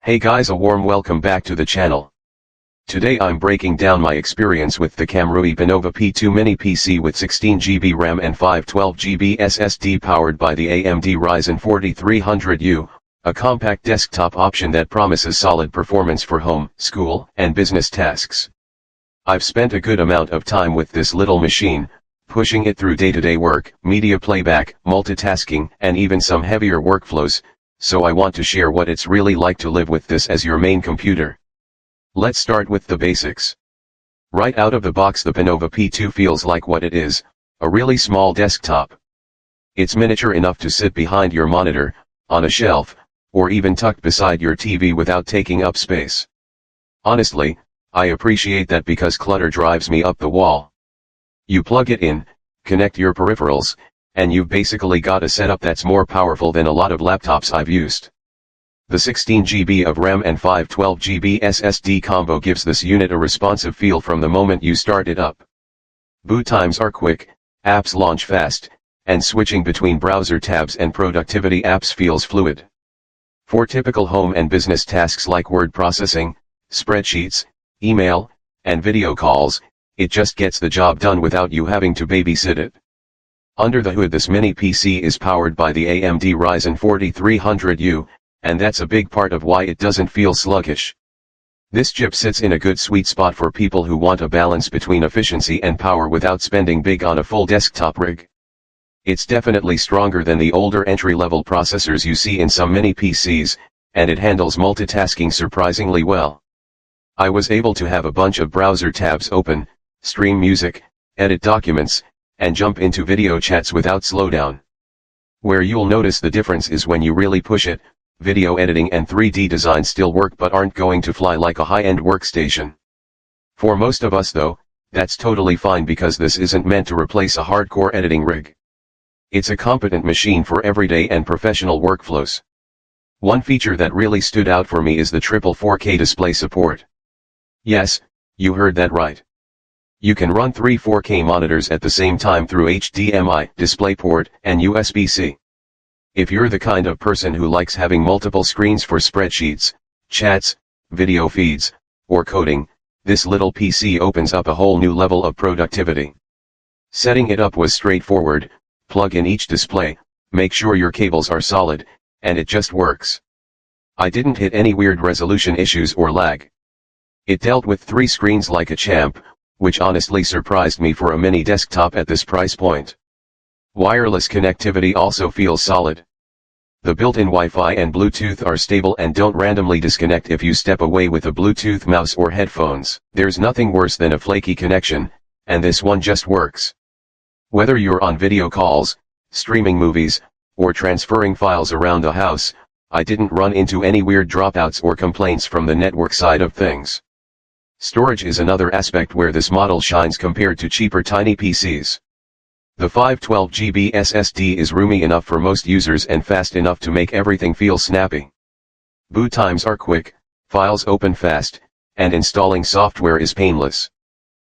Hey guys, a warm welcome back to the channel. Today I'm breaking down my experience with the KAMRUI Pinova P2 Mini PC with 16GB RAM and 512GB SSD powered by the AMD Ryzen 4300U, a compact desktop option that promises solid performance for home, school, and business tasks. I've spent a good amount of time with this little machine, pushing it through day-to-day work, media playback, multitasking, and even some heavier workflows, so I want to share what it's really like to live with this as your main computer. Let's start with the basics. Right out of the box, the Pinova P2 feels like what it is, a really small desktop. It's miniature enough to sit behind your monitor, on a shelf, or even tucked beside your TV without taking up space. Honestly, I appreciate that because clutter drives me up the wall. You plug it in, connect your peripherals, and you've basically got a setup that's more powerful than a lot of laptops I've used. The 16GB of RAM and 512GB SSD combo gives this unit a responsive feel from the moment you start it up. Boot times are quick, apps launch fast, and switching between browser tabs and productivity apps feels fluid. For typical home and business tasks like word processing, spreadsheets, email, and video calls, it just gets the job done without you having to babysit it. Under the hood, this mini PC is powered by the AMD Ryzen 4300U, and that's a big part of why it doesn't feel sluggish. This chip sits in a good sweet spot for people who want a balance between efficiency and power without spending big on a full desktop rig. It's definitely stronger than the older entry-level processors you see in some mini PCs, and it handles multitasking surprisingly well. I was able to have a bunch of browser tabs open, stream music, edit documents, and jump into video chats without slowdown. Where you'll notice the difference is when you really push it, video editing and 3D design still work but aren't going to fly like a high-end workstation. For most of us though, that's totally fine because this isn't meant to replace a hardcore editing rig. It's a competent machine for everyday and professional workflows. One feature that really stood out for me is the triple 4K display support. Yes, you heard that right. You can run 3 4K monitors at the same time through HDMI, DisplayPort, and USB-C. If you're the kind of person who likes having multiple screens for spreadsheets, chats, video feeds, or coding, this little PC opens up a whole new level of productivity. Setting it up was straightforward: plug in each display, make sure your cables are solid, and it just works. I didn't hit any weird resolution issues or lag. It dealt with 3 screens like a champ, which honestly surprised me for a mini desktop at this price point. Wireless connectivity also feels solid. The built-in Wi-Fi and Bluetooth are stable and don't randomly disconnect if you step away with a Bluetooth mouse or headphones. There's nothing worse than a flaky connection, and this one just works. Whether you're on video calls, streaming movies, or transferring files around the house, I didn't run into any weird dropouts or complaints from the network side of things. Storage is another aspect where this model shines compared to cheaper tiny PCs. The 512GB SSD is roomy enough for most users and fast enough to make everything feel snappy. Boot times are quick, files open fast, and installing software is painless.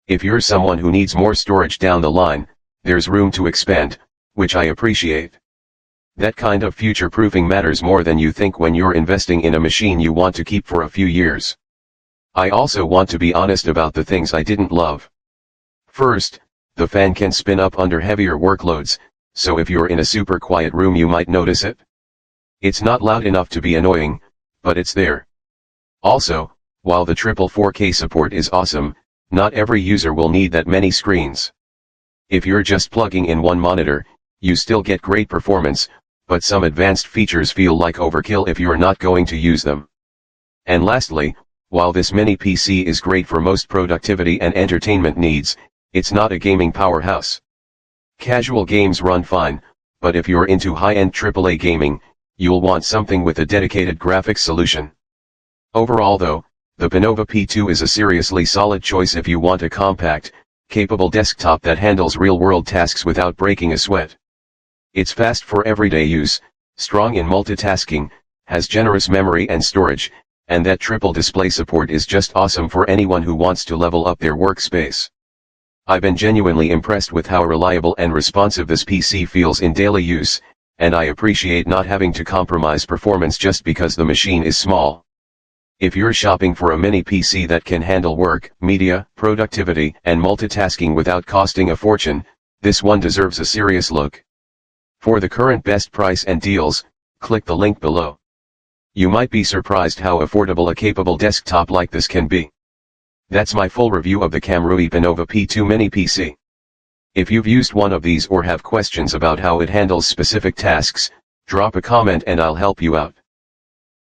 If you're someone who needs more storage down the line, there's room to expand, which I appreciate. That kind of future-proofing matters more than you think when you're investing in a machine you want to keep for a few years. I also want to be honest about the things I didn't love. First, the fan can spin up under heavier workloads, so if you're in a super quiet room you might notice it. It's not loud enough to be annoying, but it's there. Also, while the triple 4K support is awesome, not every user will need that many screens. If you're just plugging in one monitor, you still get great performance, but some advanced features feel like overkill if you're not going to use them. And lastly, while this mini PC is great for most productivity and entertainment needs, it's not a gaming powerhouse. Casual games run fine, but if you're into high-end AAA gaming, you'll want something with a dedicated graphics solution. Overall though, the Pinova P2 is a seriously solid choice if you want a compact, capable desktop that handles real-world tasks without breaking a sweat. It's fast for everyday use, strong in multitasking, has generous memory and storage, and that triple display support is just awesome for anyone who wants to level up their workspace. I've been genuinely impressed with how reliable and responsive this PC feels in daily use, and I appreciate not having to compromise performance just because the machine is small. If you're shopping for a mini PC that can handle work, media, productivity, and multitasking without costing a fortune, this one deserves a serious look. For the current best price and deals, click the link below. You might be surprised how affordable a capable desktop like this can be. That's my full review of the KAMRUI Pinova P2 Mini PC. If you've used one of these or have questions about how it handles specific tasks, drop a comment and I'll help you out.